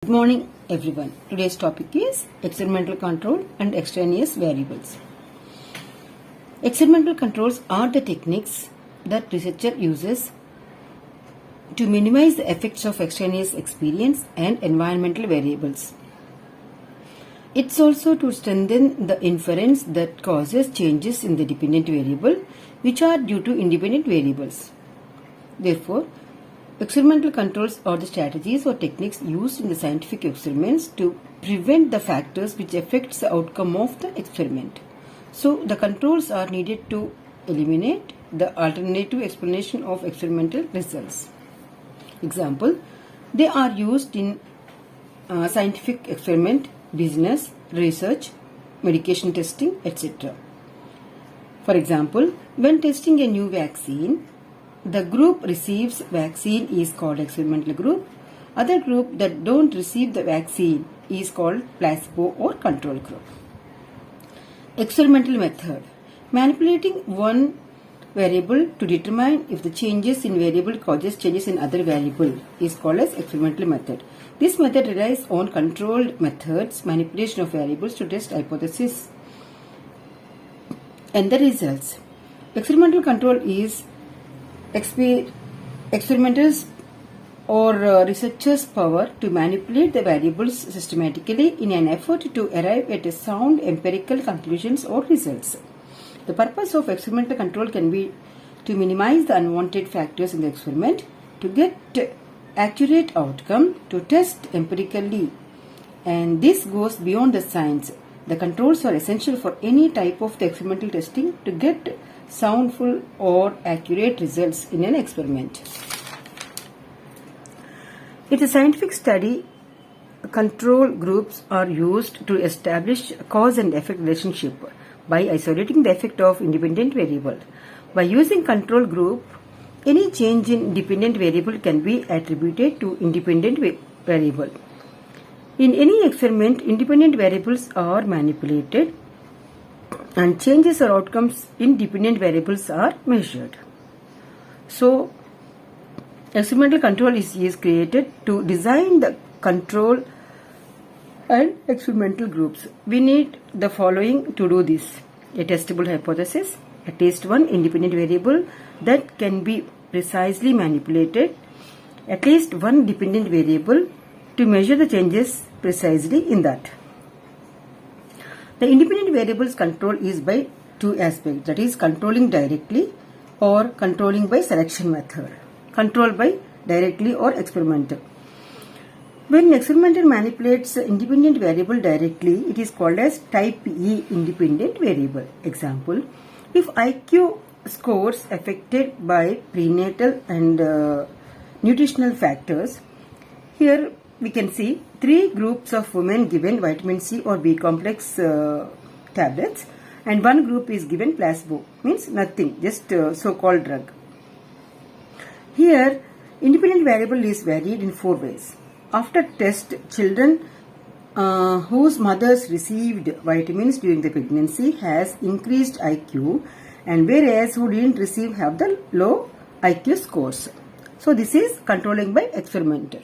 morning everyone. Today's topic is experimental control and extraneous variables. Experimental controls are the techniques that researcher uses to minimize the effects of extraneous experience and environmental variables. It's also to strengthen the inference that causes changes in the dependent variable which are due to independent variables. Therefore, experimental controls are the strategies or techniques used in the scientific experiments to prevent the factors which affects the outcome of the experiment. So, the controls are needed to eliminate the alternative explanation of experimental results. Example, they are used in scientific experiment, business, research, medication testing, etc. For example, when testing a new vaccine, the group receives vaccine is called experimental group. Other group that don't receive the vaccine is called placebo or control group. Experimental method. Manipulating one variable to determine if the changes in variable causes changes in other variable is called as experimental method. This method relies on controlled methods, manipulation of variables to test hypothesis and the results. Experimental control is experimenters or researchers' power to manipulate the variables systematically in an effort to arrive at a sound empirical conclusions or results. The purpose of experimental control can be to minimize the unwanted factors in the experiment, to get accurate outcome, to test empirically, and this goes beyond the science. The controls are essential for any type of the experimental testing to get soundful or accurate results in an experiment. In a scientific study, control groups are used to establish cause and effect relationship by isolating the effect of independent variable. By using control group, any change in dependent variable can be attributed to independent variable. In any experiment, independent variables are manipulated and changes or outcomes in dependent variables are measured. So, experimental control is created to design the control and experimental groups. We need the following to do this: a testable hypothesis, at least one independent variable that can be precisely manipulated, at least one dependent variable to measure the changes precisely in that. The independent variables control is by two aspects, that is controlling directly or controlling by selection method. Control by directly or experimental. When experimenter manipulates independent variable directly, it is called as type E independent variable. Example, if IQ scores affected by prenatal and nutritional factors, here we can see three groups of women given vitamin C or B complex tablets, and one group is given placebo, means nothing, just so-called drug. Here, independent variable is varied in four ways. After test, children whose mothers received vitamins during the pregnancy has increased IQ, and whereas who didn't receive have the low IQ scores. So this is controlling by experimenter.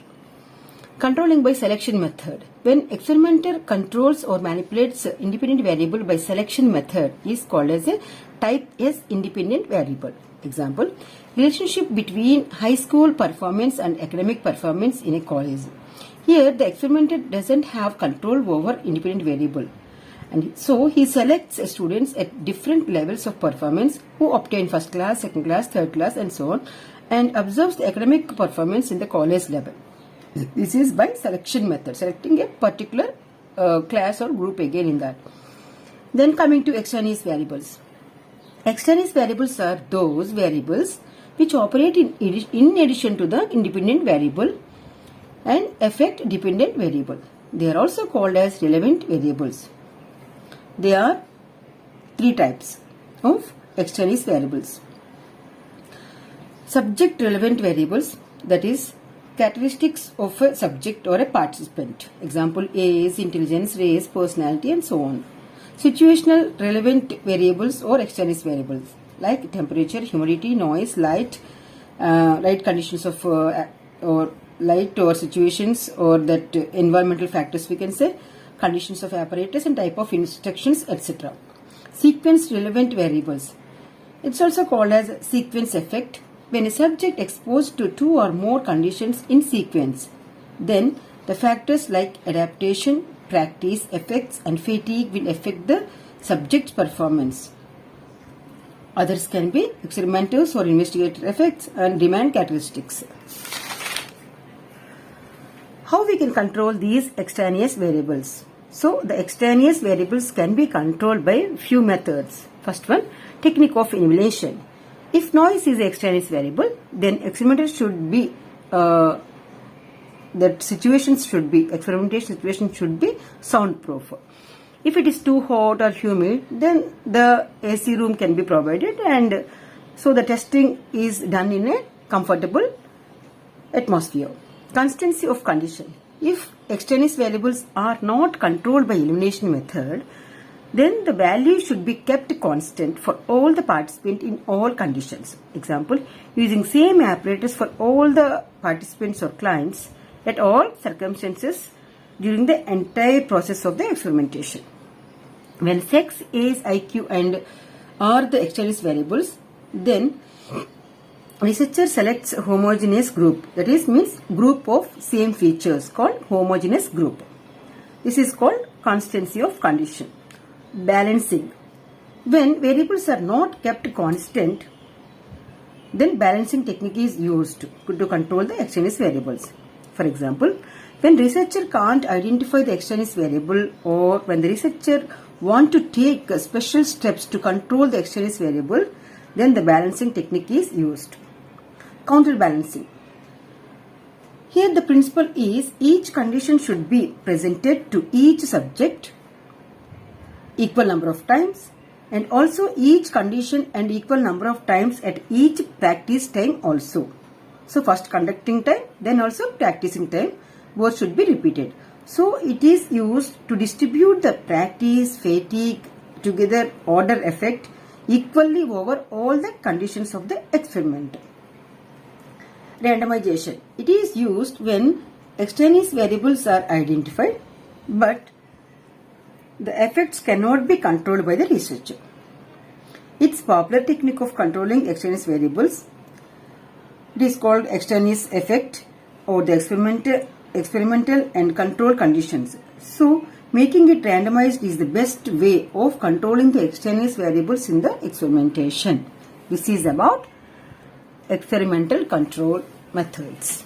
Controlling by selection method. When experimenter controls or manipulates independent variable by selection method is called as a type S independent variable. Example, relationship between high school performance and academic performance in a college. Here the experimenter doesn't have control over independent variable, and so he selects students at different levels of performance who obtain first class, second class, third class and so on, and observes the academic performance in the college level. This is by selection method, selecting a particular class or group again in that. Then coming to extraneous variables. Extraneous variables are those variables which operate in addition to the independent variable and affect dependent variable. They are also called as relevant variables. There are three types of extraneous variables. Subject relevant variables, that is characteristics of a subject or a participant. Example, age, intelligence, race, personality and so on. Situational relevant variables or extraneous variables like temperature, humidity, noise, light conditions of or light or situations or that environmental factors, we can say, conditions of apparatus and type of instructions, etc. Sequence relevant variables. It's also called as sequence effect. When a subject exposed to two or more conditions in sequence, then the factors like adaptation, practice, effects and fatigue will affect the subject's performance. Others can be experimental or investigator effects and demand characteristics. How we can control these extraneous variables? So the extraneous variables can be controlled by few methods. First one, technique of emulation. If noise is an extraneous variable, then experimentation should be experimentation situation should be soundproof. If it is too hot or humid, then the AC room can be provided, and so the testing is done in a comfortable atmosphere. Constancy of condition. If extraneous variables are not controlled by elimination method, then the value should be kept constant for all the participants in all conditions. Example, using same apparatus for all the participants or clients at all circumstances during the entire process of the experimentation. When sex, age, IQ and are the extraneous variables, then researcher selects a homogeneous group, that is means group of same features called homogeneous group. This is called constancy of condition. Balancing. When variables are not kept constant, then balancing technique is used to control the extraneous variables. For example, when researcher can't identify the extraneous variable, or when the researcher want to take special steps to control the extraneous variable, then the balancing technique is used. Counterbalancing. Here the principle is each condition should be presented to each subject equal number of times, and also each condition and equal number of times at each practice time also. So first conducting time, then also practicing time, both should be repeated. So it is used to distribute the practice, fatigue, together order effect equally over all the conditions of the experiment. Randomization. It is used when extraneous variables are identified, but the effects cannot be controlled by the researcher. It's popular technique of controlling extraneous variables. It is called extraneous effect or the experimental and control conditions. So, making it randomized is the best way of controlling the extraneous variables in the experimentation. This is about experimental control methods.